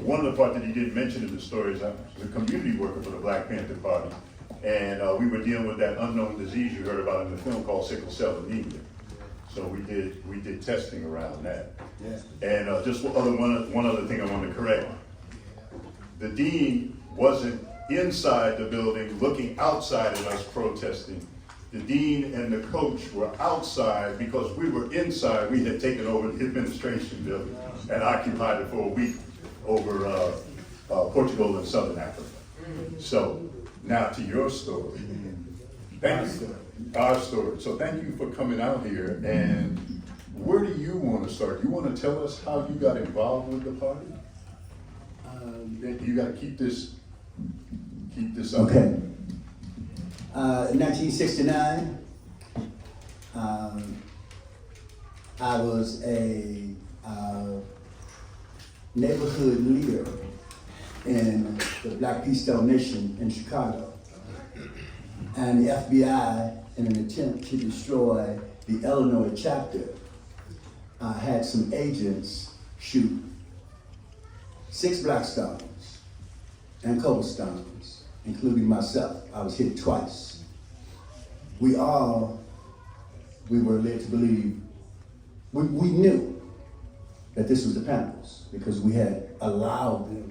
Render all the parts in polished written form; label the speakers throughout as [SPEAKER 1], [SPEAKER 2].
[SPEAKER 1] One of the parts that he didn't mention in the story is I was a community worker for the Black Panther Party, and we were dealing with that unknown disease you heard about in the film called sickle cell anemia. So we did testing around that. Yeah. And just one other thing I want to correct. The dean wasn't inside the building looking outside at us protesting. The dean and the coach were outside because we were inside. We had taken over the administration building and occupied it for a week over Portugal and Southern Africa. So now to your story. Thank you. Our story. So thank you for coming out here. And where do you want to start? You want to tell us how you got involved with the party? You got to keep this up.
[SPEAKER 2] Okay. In 1969, I was a neighborhood leader in the Black Peace Nation in Chicago. And the FBI, in an attempt to destroy the Illinois chapter, had some agents shoot 6 black stones and cobblestones, including myself. I was hit twice. We were led to believe, we knew that this was the Panthers because we had allowed them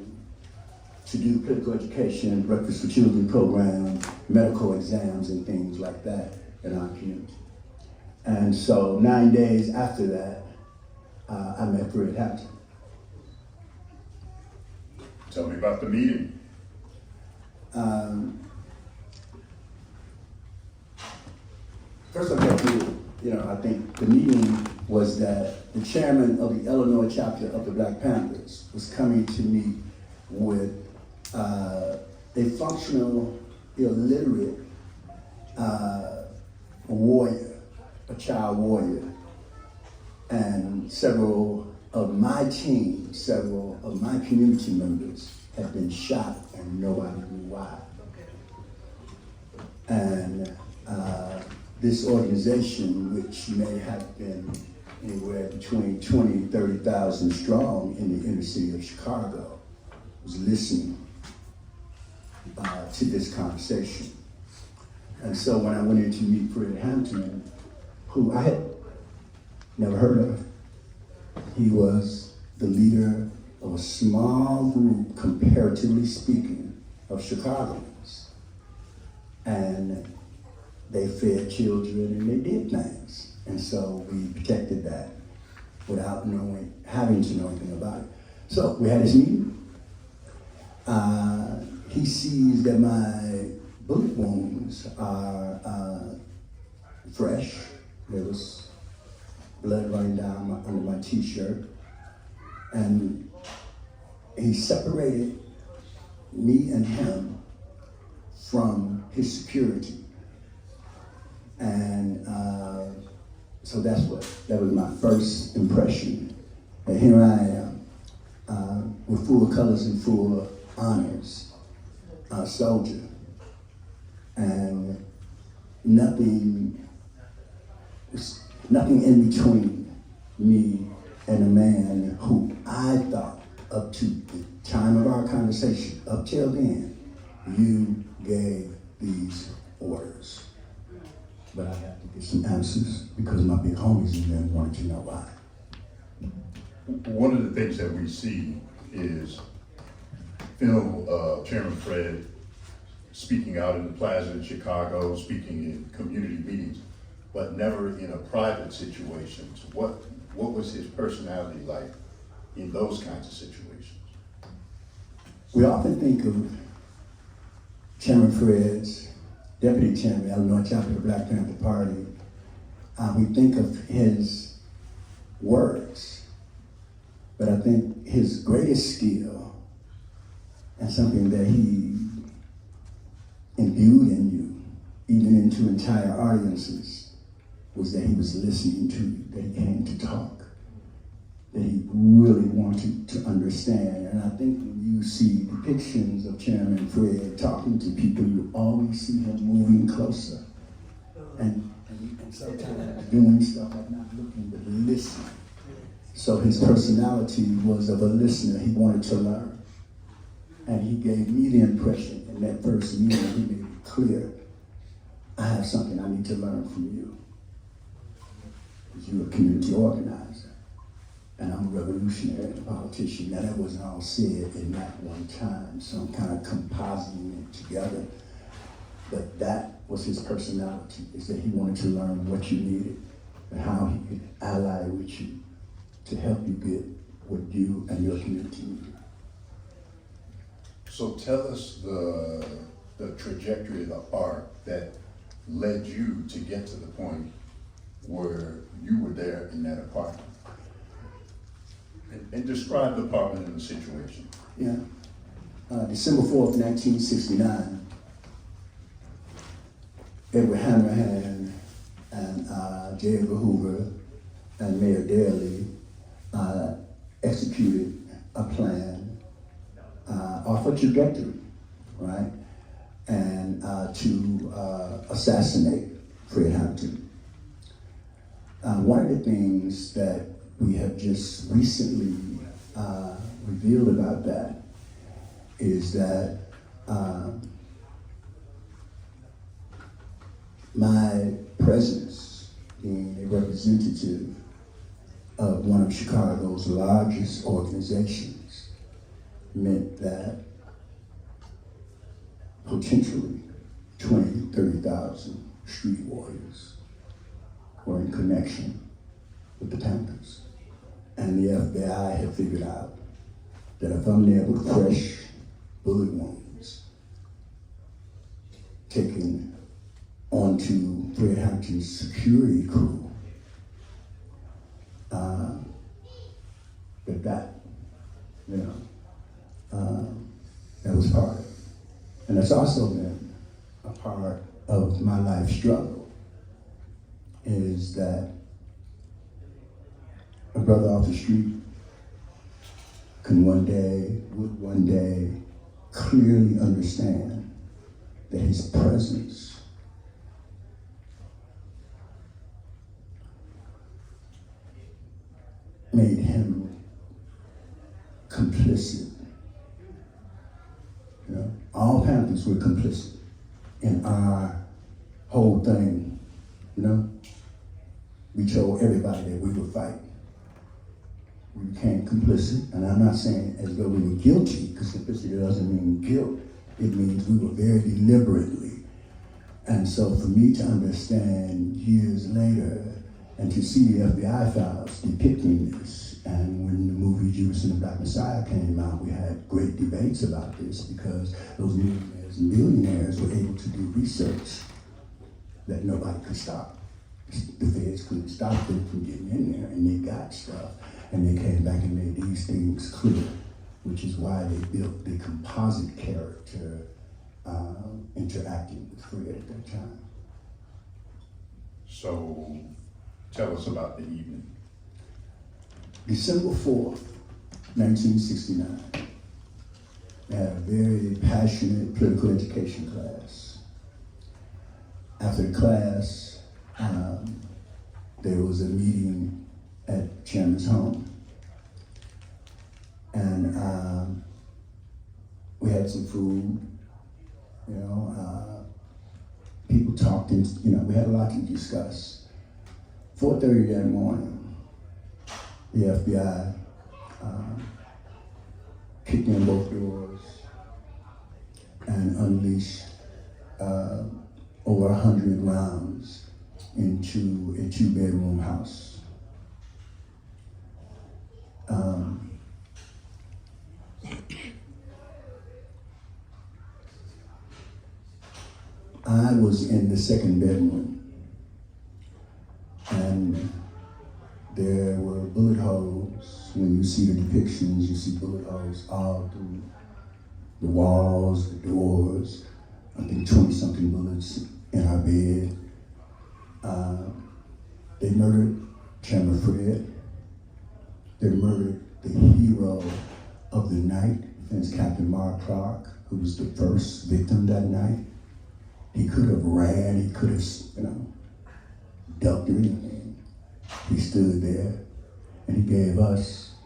[SPEAKER 2] to do political education, breakfast for children program, medical exams and things like that in our community. And so 9 days after that, I met Fred Hampton.
[SPEAKER 1] Tell me about the meeting.
[SPEAKER 2] First, I'll tell you, I think the meeting was that the chairman of the Illinois chapter of the Black Panthers was coming to meet with a functional, illiterate warrior, a child warrior, and several of my team, several of my community members had been shot and nobody knew why. And this organization, which may have been anywhere between 20 and 30,000 strong in the inner city of Chicago, was listening to this conversation. And so when I went in to meet Fred Hampton, who I had never heard of, he was the leader of a small group, comparatively speaking, of Chicagoans. And they fed children and they did things. And so we protected that without having to know anything about it. So we had this meeting. He sees that my bullet wounds are fresh. There was blood running down under my t-shirt. And he separated me and him from his security. And so that was my first impression. And here I am, with full colors and full honors, a soldier. And nothing in between me and a man who I thought, up to the time of our conversation, up till then, you gave these orders. But I have to get some answers because my big homies in there wanted to know why.
[SPEAKER 1] One of the things that we see is film Chairman Fred speaking out in the plaza in Chicago, speaking in community meetings. but never in a private situation. What was his personality like in those kinds of situations?
[SPEAKER 2] We often think of Chairman Fred's, Deputy Chairman, Illinois chapter of the Black Panther Party. We think of his words, but I think his greatest skill and something that he imbued in you, even into entire audiences, was that he was listening to you, that he came to talk, that he really wanted to understand. And I think when you see depictions of Chairman Fred talking to people, you always see him moving closer. And sometimes doing stuff like not looking, but listening. So his personality was of a listener. He wanted to learn. And he gave me the impression in that first meeting, he made it clear, I have something I need to learn from you. Because you're a community organizer. And I'm a revolutionary and a politician. Now that wasn't all said in that one time, so I'm kind of compositing it together. But that was his personality, is that he wanted to learn what you needed and how he could ally with you to help you get what you and your community need.
[SPEAKER 1] So tell us the trajectory of the arc that led you to get to the point where you were there in that apartment. And describe the apartment and the situation.
[SPEAKER 2] Yeah. December 4th, 1969, Edward Hammerhand and J. Edgar Hoover and Mayor Daley executed a plan off a trajectory, right? And to assassinate Fred Hampton. One of the things that we have just recently revealed about that is that my presence, being a representative of one of Chicago's largest organizations, meant that potentially 20, 30,000 street warriors were in connection with the Panthers. And the FBI had figured out that if I'm there with fresh bullet wounds taken onto Fred Hampton's security crew, that was part of it. And that's also been a part of my life struggle, is that a brother off the street would one day clearly understand that his presence made him complicit. You know, all Panthers were complicit in our whole thing. You know, we told everybody that we would fight. We became complicit, and I'm not saying as though we were guilty, because complicity doesn't mean guilt. It means we were very deliberately. And so for me to understand years later and to see the FBI files depicting this, and when the movie Judas and the Black Messiah came out, we had great debates about this, because those millionaires and billionaires were able to do research that nobody could stop. The feds couldn't stop them from getting in there, and they got stuff. And they came back and made these things clear, which is why they built the composite character interacting with Fred at that time.
[SPEAKER 1] So tell us about the evening.
[SPEAKER 2] December 4th, 1969, I had a very passionate political education class. After the class, there was a meeting at Chairman's home. And we had some food, you know, people talked, and, you know, we had a lot to discuss. 4:30 that morning, the FBI kicked in both doors and unleashed over 100 rounds into a 2-bedroom house. I was in the 2nd bedroom, and there were bullet holes. When you see the depictions, you see bullet holes all through the walls, the doors. I think 20-something bullets in our bed. They murdered Chandler Fred. They murdered the hero of the night, Defense Captain Mark Clark, who was the first victim that night. He could have ran, he could have, ducked or anything. He stood there and he gave us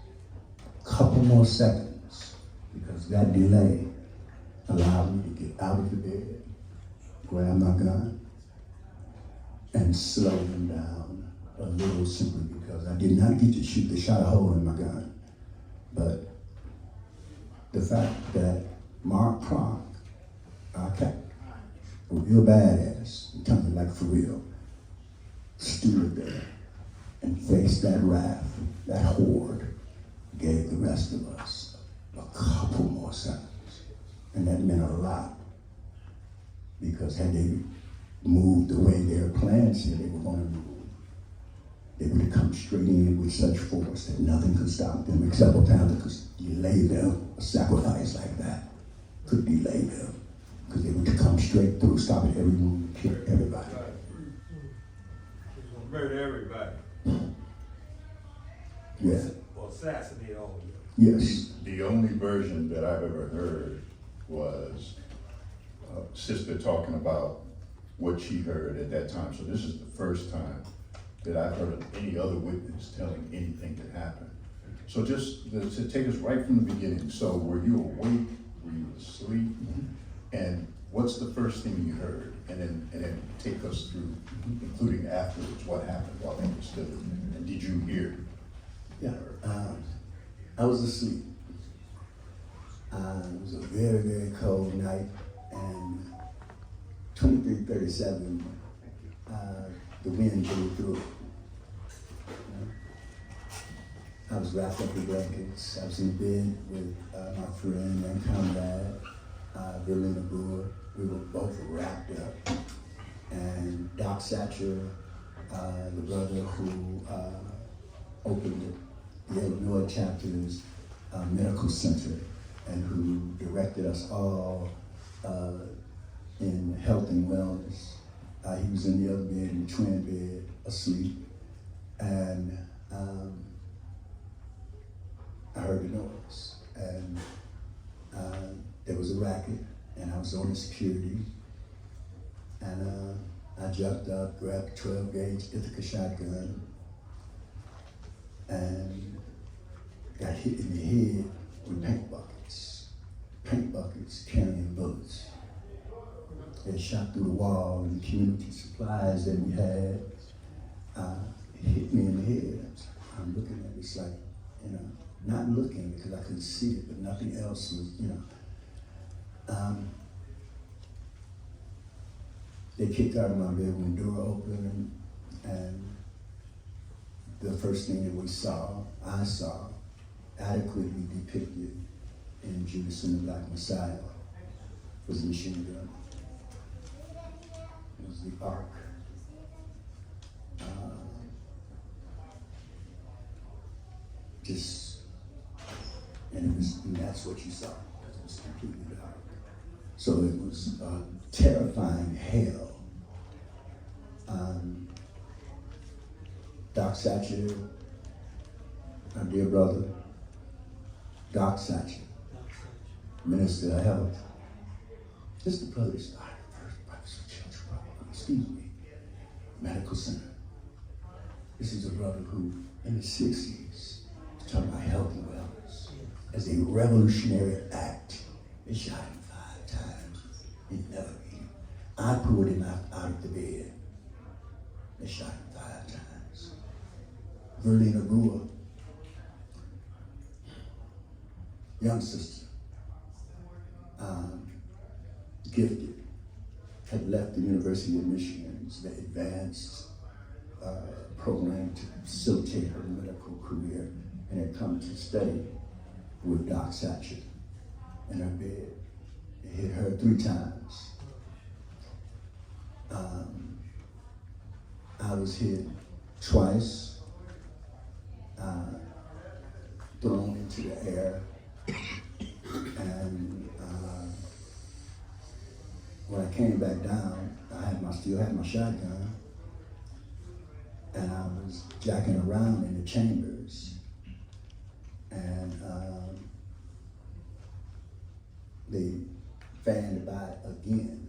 [SPEAKER 2] a couple more seconds, because that delay allowed me to get out of the bed, grab my gun, and slow him down a little, simply because I did not get to shoot the shot a hole in my gun. But the fact that Mark Clark, our captain, a real badass, and something like for real, stood there and faced that wrath, that horde, gave the rest of us a couple more seconds. And that meant a lot, because had they moved the way their plans said they were going to move, they would have come straight in with such force that nothing could stop them, except Black Panther could delay them. A sacrifice like that could delay them, because they would come straight through, stop at every move, kill everybody.
[SPEAKER 3] He's gonna murder everybody.
[SPEAKER 2] Yeah.
[SPEAKER 3] Or assassinate all of them.
[SPEAKER 2] Yes.
[SPEAKER 1] The only version that I've ever heard was a sister talking about what she heard at that time. So this is the first time that I've heard of any other witness telling anything that happened. So just to take us right from the beginning. So were you awake? Were you asleep? And what's the first thing you heard? And then take us through, including afterwards, what happened while they were still in there. And did you hear?
[SPEAKER 2] Yeah. I was asleep. It was a very, very cold night, and 2337, the wind blew through. I was wrapped up in blankets. I was in bed with my friend and comrade, Berliner Brewer. We were both wrapped up. And Doc Satcher, the brother who opened the Illinois chapter's medical center, and who directed us all in health and wellness. He was in the other bed, in the twin bed, asleep. And I heard the noise. And there was a racket, and I was on the security. And I jumped up, grabbed a 12-gauge Ithaca shotgun, and got hit in the head with paint buckets carrying bullets. They shot through the wall, and the community supplies that we had hit me in the head. I'm looking at this like, not looking because I couldn't see it, but nothing else was, They kicked out of my bedroom door open, and the first thing that I saw, adequately depicted in Judas and the Black Messiah, was a machine gun. It was the ark. And that's what you saw. It was completely dark. So it was a terrifying hell. Doc Satcher, our dear brother, Doc Satcher, Minister of Health. This is the brother that started first Baptist Children's Medical Center. This is a brother who, in the 60s, was talking about health and wellness as a revolutionary act. They shot him 5 times. He never beat him. I pulled him out of the bed. They shot him 5 times. Berliner Brewer, young sister, gifted, had left the University of Michigan's the advanced program to facilitate her medical career, and had come to study with Doc Satcher in her bed. It hit her 3 times. I was hit twice, thrown into the air, and when I came back down, still had my shotgun, and I was jacking around in the chambers, and they fanned the bite again.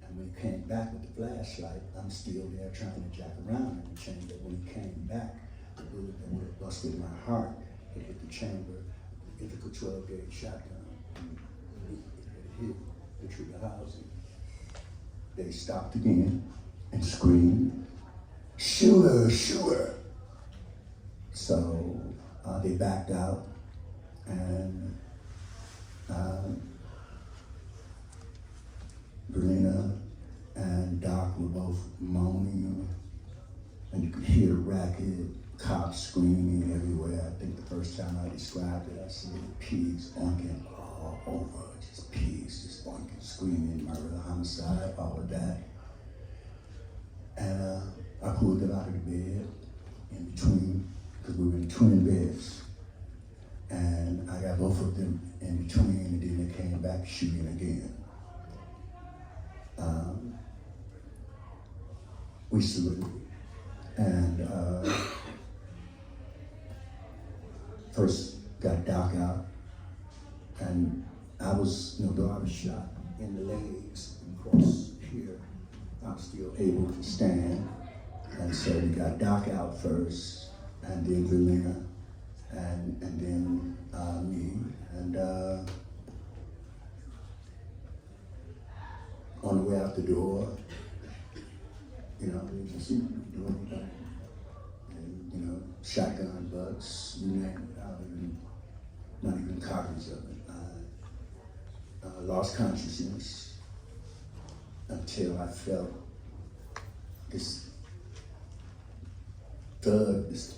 [SPEAKER 2] And when he came back with the flashlight, I'm still there trying to jack around in the chamber. When he came back, the bullet that would have busted my heart, it hit the chamber, the typical 12-gauge shotgun. It hit the trigger housing. They stopped again and screamed, "Shoot her, shoot her!" So they backed out, and Berlina and Doc were both moaning, and you could hear the racket, cops screaming everywhere. I think the first time I described it, I said pigs oinking all over, just pigs just oinking, screaming, murder, homicide, all of that. And I pulled them out of the bed in between, because we were in twin beds. And I got both of them in between, and then they came back shooting again. We saluted, and first got Doc out, and I was, though I was shot in the legs and across here, I was still able to stand, and so we got Doc out first, and then Verlina, and then me, and on the way out the door, we just do anything. And, shotgun butts, you name it, not even copies of it. Lost consciousness until I felt this thug, this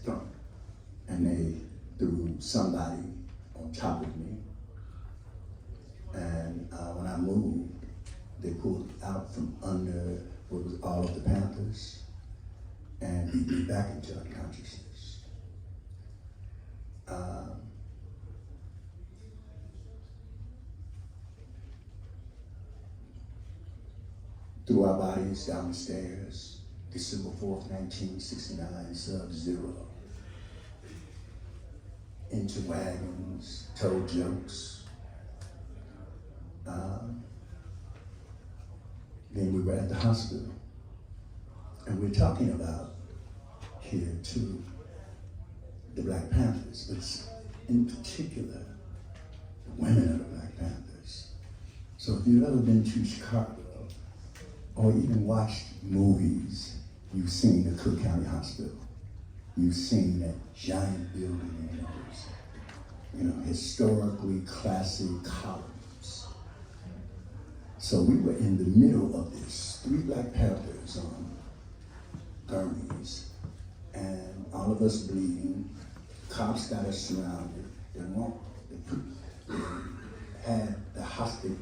[SPEAKER 2] thump, and they threw somebody on top of me. And when I moved, they pulled out from under what was all of the Panthers and beat me back into unconsciousness. Threw our bodies down the stairs, December 4th, 1969, sub-zero. Into wagons, told jokes. Then we were at the hospital, and we're talking about here too the Black Panthers, but in particular the women of the Black Panthers. So if you've ever been to Chicago or even watched movies, you've seen the Cook County Hospital. You've seen that giant building in those, historically classic columns. So we were in the middle of this, 3 Black Panthers on gurneys, and all of us bleeding. Cops got us surrounded. They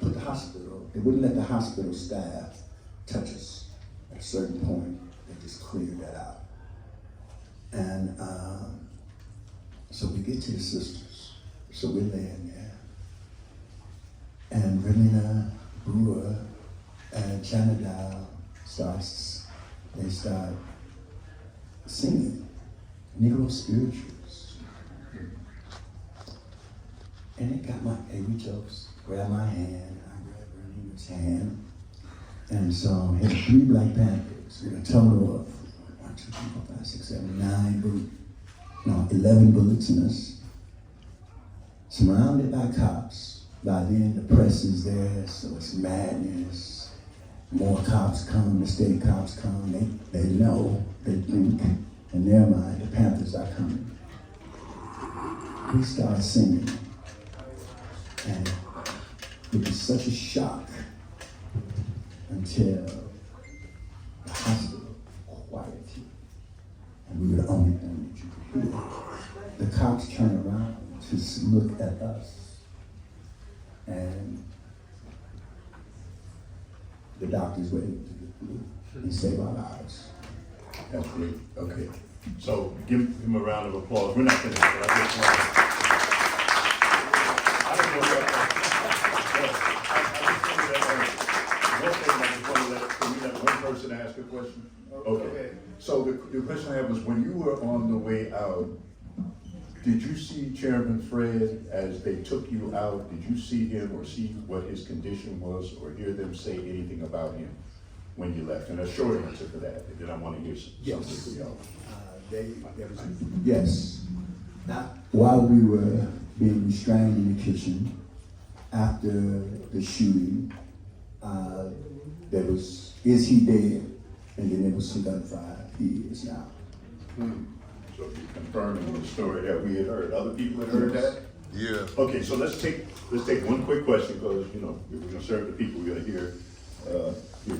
[SPEAKER 2] put the hospital, they wouldn't let the hospital staff touch us. At a certain point, they just cleared that out. And so we get to the sisters. So we're laying there. And Verlina Brewer and Janadal they start singing Negro spirituals. And it got they reach up, grab my hand, I grab Verlina's hand. And so we had 3 Black Panthers with a total of 1, 2, 3, 4, 5, 6, 7, 11 bullets in us. Surrounded by cops. By then the press is there, so it's madness. More cops come, the state cops come, they know, they think, in their mind, the Panthers are coming. We start singing, and it was such a shock until the hospital only thing that you could hear. The cops turn around to look at us, and the doctors were able to get through and save our lives.
[SPEAKER 1] That's great. Okay. So give him a round of applause. We're not finished, but I just want I don't know can we let one person ask a question? Okay. So the question I have was, when you were on the way out, did you see Chairman Fred as they took you out? Did you see him or see what his condition was, or hear them say anything about him when you left? And a short answer for that, and then I want to hear something from y'all.
[SPEAKER 2] Yes. While we were being restrained in the kitchen after the shooting, there was, is he dead? And then there was some gunfire. He is now.
[SPEAKER 1] So you're confirming the story that we had heard. Other people had heard that?
[SPEAKER 4] Yeah.
[SPEAKER 1] Okay, so let's take one quick question, because we're gonna serve the people. We're gonna hear a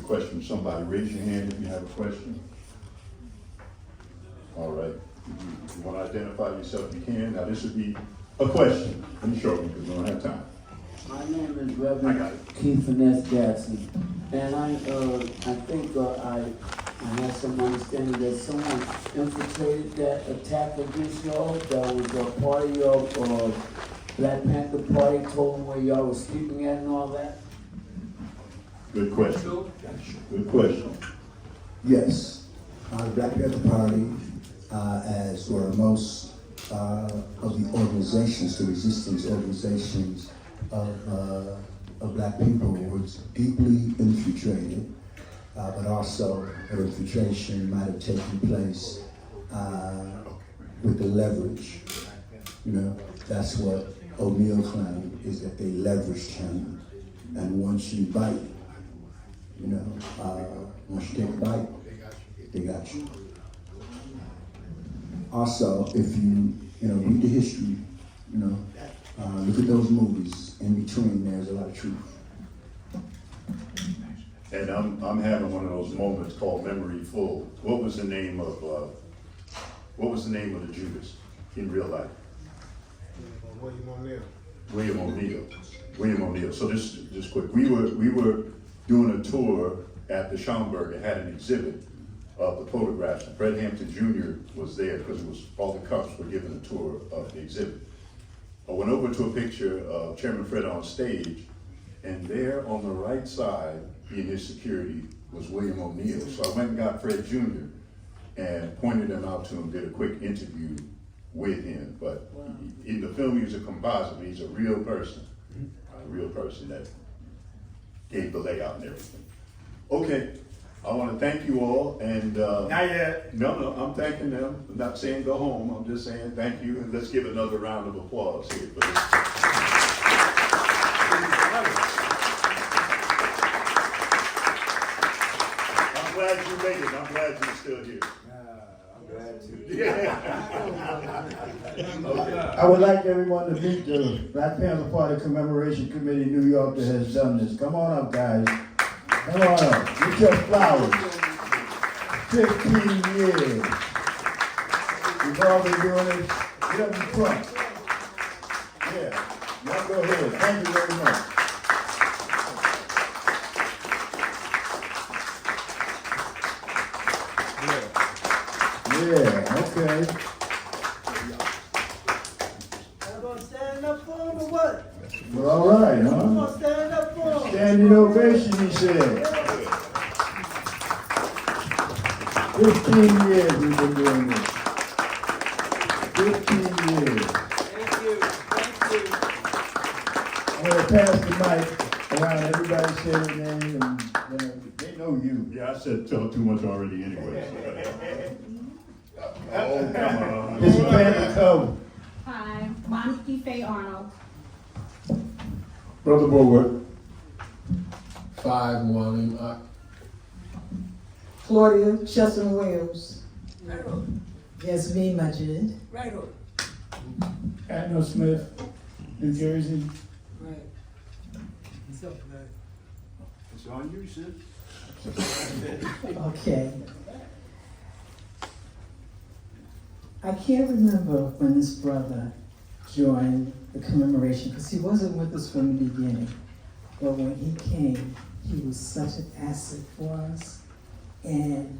[SPEAKER 1] question from somebody. Raise your hand if you have a question. All right. If you want to identify yourself, you can. Now this would be a question. Let me show you, because we don't have time.
[SPEAKER 5] My name is
[SPEAKER 1] I got
[SPEAKER 5] Reverend
[SPEAKER 1] it.
[SPEAKER 5] Keith Finesse Jackson, and I think I have some understanding that someone infiltrated that attack against y'all. That was a part of your Black Panther Party. Told them where y'all was sleeping at and all that.
[SPEAKER 1] Good question. Good question.
[SPEAKER 2] Yes. The Black Panther Party, as were most of the organizations, the resistance organizations of Black people, was deeply infiltrated, but also the infiltration might have taken place with the leverage. That's what O'Neill claimed, is that they leveraged him. And once you bite, once you take a bite, they got you. Also, if you read the history, look at those movies. In between, there's a lot of truth.
[SPEAKER 1] And I'm having one of those moments called memory full. What was the name of the Judas in real life? William O'Neill. So just quick. We were doing a tour at the Schomburg and had an exhibit of the photographs. Fred Hampton Jr. was there because all the cops were given a tour of the exhibit. I went over to a picture of Chairman Fred on stage, and there on the right side, in his security, was William O'Neill. So I went and got Fred Jr. and pointed him out to him, did a quick interview with him. But in the film, he was a composite. He's a real person that gave the layout and everything. Okay, I want to thank you all, and
[SPEAKER 3] Not yet.
[SPEAKER 1] No, I'm thanking them. I'm not saying go home. I'm just saying thank you, and let's give another round of applause here for this. I'm glad you made it. I'm glad you're still here.
[SPEAKER 3] I'm glad to.
[SPEAKER 1] Yeah.
[SPEAKER 6] I would like everyone to meet the Black Panther Party Commemoration Committee in New York that has done this. Come on up, guys. Come on up. Get your flowers. 15 years. We've all been doing this. Get up in front. Yeah. Y'all go ahead. Thank you very much. Yeah, okay.
[SPEAKER 5] Y'all gonna stand up for him or what?
[SPEAKER 6] Well, all right,
[SPEAKER 5] I'm
[SPEAKER 6] huh?
[SPEAKER 5] gonna stand up for him.
[SPEAKER 6] Standing ovation, he said. 15 years we've been doing this. 15 years.
[SPEAKER 5] Thank you.
[SPEAKER 6] I'm gonna pass the mic around. Everybody say their name, and they know you.
[SPEAKER 1] Yeah, I said too much already anyway. Oh, come on.
[SPEAKER 6] This is Panther Cove.
[SPEAKER 7] Hi, Monica Faye Arnold.
[SPEAKER 6] Brother Bulwark.
[SPEAKER 8] 5 William
[SPEAKER 9] Claudia Chesson Williams.
[SPEAKER 5] Right on.
[SPEAKER 9] Yasmin Majid.
[SPEAKER 5] Right on.
[SPEAKER 6] Admiral Smith, New Jersey.
[SPEAKER 5] Right. What's up, man?
[SPEAKER 1] It's on you, sis.
[SPEAKER 9] Okay. I can't remember when this brother joined the commemoration, because he wasn't with us from the beginning. But when he came, he was such an asset for us. And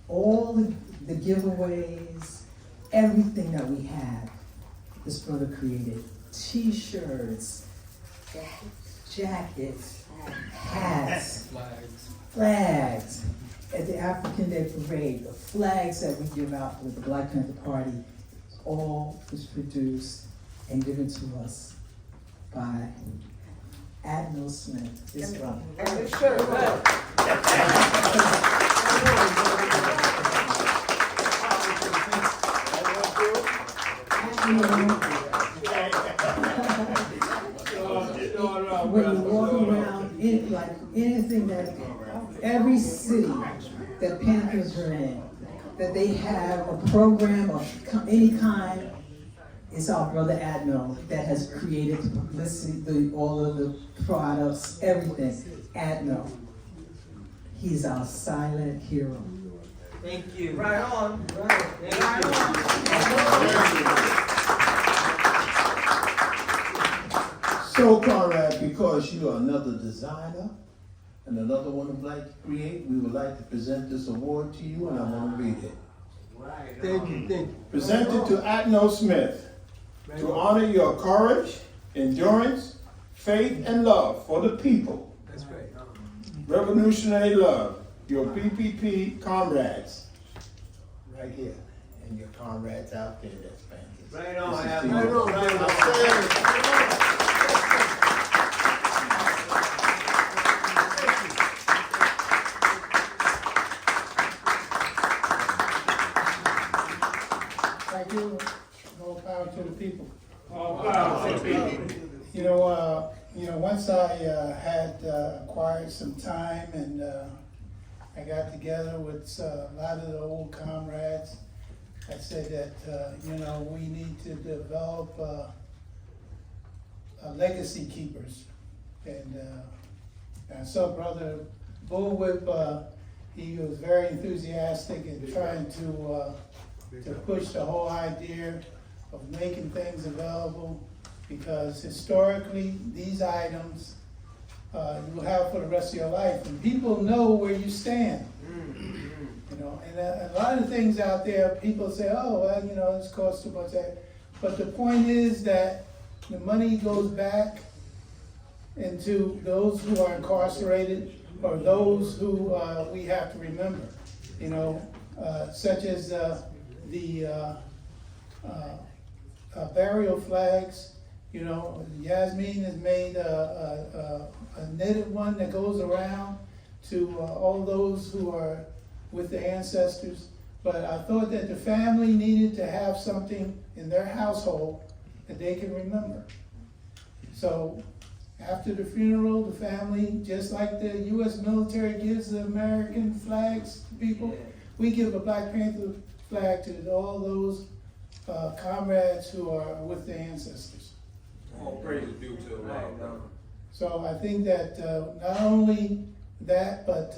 [SPEAKER 9] all the giveaways, everything that we have, this brother created. T-shirts, jackets, hats, flags. At the African Day Parade, the flags that we give out with the Black Panther Party, all was produced and given to us by Admiral Smith, this brother. When you walk around, like anything that, every city that Panthers are in, that they have a program of any kind, it's our brother Admiral that has created the publicity, all of the products, everything. Admiral. He's our silent hero.
[SPEAKER 3] Thank you. Right on.
[SPEAKER 6] So, Conrad, because you are another designer and another one would like to create, we would like to present this award to you, and I want to read it.
[SPEAKER 3] Thank you.
[SPEAKER 6] Presented to Admiral Smith to honor your courage, endurance, faith, and love for the people.
[SPEAKER 3] That's right.
[SPEAKER 6] Revolutionary love, your PPP comrades. Right here. And your comrades out there, that's fantastic.
[SPEAKER 3] Right on,
[SPEAKER 6] This is
[SPEAKER 3] Adam.
[SPEAKER 6] to you.
[SPEAKER 3] Right on.
[SPEAKER 4] Thank you. More power to the people. You know, once I had acquired some time and I got together with a lot of the old comrades, I said that, we need to develop legacy keepers. And I saw Brother Bullwhip, he was very enthusiastic in trying to push the whole idea of making things available, because historically, these items you will have for the rest of your life, and people know where you stand. And a lot of things out there, people say, oh, well, this costs too much. But the point is that the money goes back into those who are incarcerated, or those who we have to remember, such as the burial flags. Yasmin has made a knitted one that goes around to all those who are with the ancestors. But I thought that the family needed to have something in their household that they can remember. So after the funeral, the family, just like the U.S. military gives the American flags to people, we give a Black Panther flag to all those comrades who are with the ancestors.
[SPEAKER 3] All praise is due to Allah.
[SPEAKER 4] So I think that not only that, but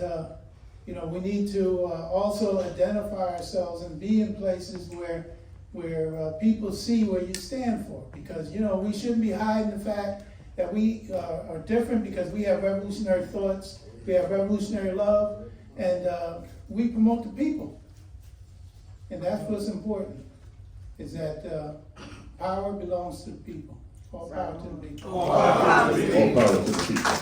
[SPEAKER 4] we need to also identify ourselves and be in places where people see where you stand for. Because we shouldn't be hiding the fact that we are different, because we have revolutionary thoughts, we have revolutionary love, and we promote the people. And that's what's important, is that power belongs to the people. All power to the people.
[SPEAKER 1] All power to the people.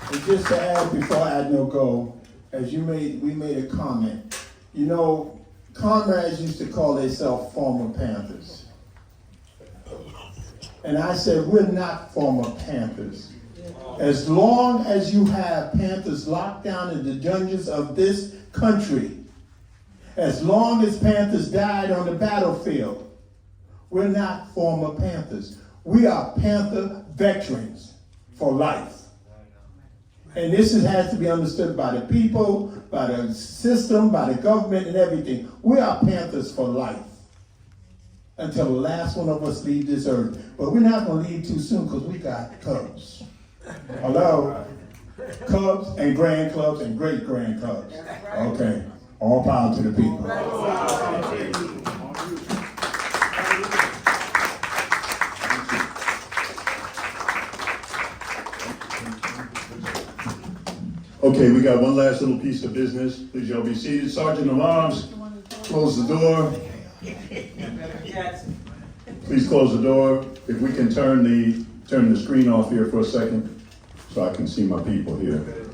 [SPEAKER 6] And just to add before Admiral go, as we made a comment. Comrades used to call themselves former Panthers. And I said, we're not former Panthers. As long as you have Panthers locked down in the dungeons of this country, as long as Panthers died on the battlefield, we're not former Panthers. We are Panther veterans for life. And this has to be understood by the people, by the system, by the government, and everything. We are Panthers for life until the last one of us leave this earth. But we're not going to leave too soon, because we got cubs. Hello? Cubs and grand clubs and great grand cubs. Okay. All power to the people.
[SPEAKER 1] Okay, we got one last little piece of business. Please y'all be seated. Sergeant of Arms, close the door. Please close the door. If we can turn the screen off here for a second so I can see my people here.